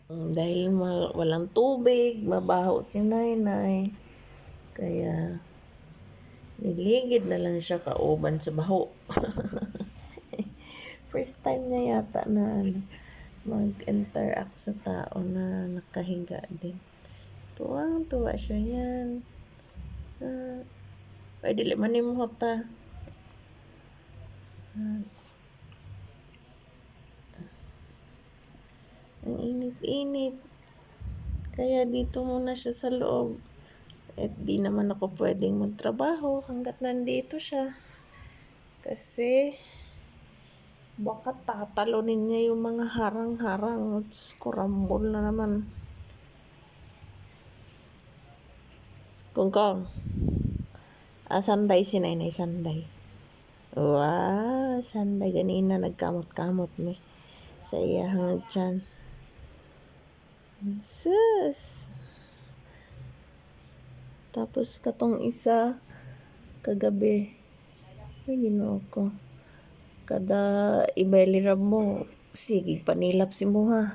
Dahil walang tubig, mabaho si Nainay. Kaya niligid na lang siya kauban sa baho. First time niya yata na mag-interact sa tao na nakahiga din. Tuwang-tuwa siya yan. Ay, dili man ni mo ta. Ang init-init. Kaya dito muna siya sa loob. At di naman ako pwedeng magtrabaho hanggat nandito siya. Kasi baka tatalunin niya yung mga harang-harang. Kurambol na naman. Kung. Sanday si Nainay, sanday. Wow, sanday. Ganina nagkamot-kamot ni sa iyahang tiyan. Sus! Tapos katong isa, kagabi, ay ginoo ko. Kada ibaylirab mo, sige, panilap si mo ha.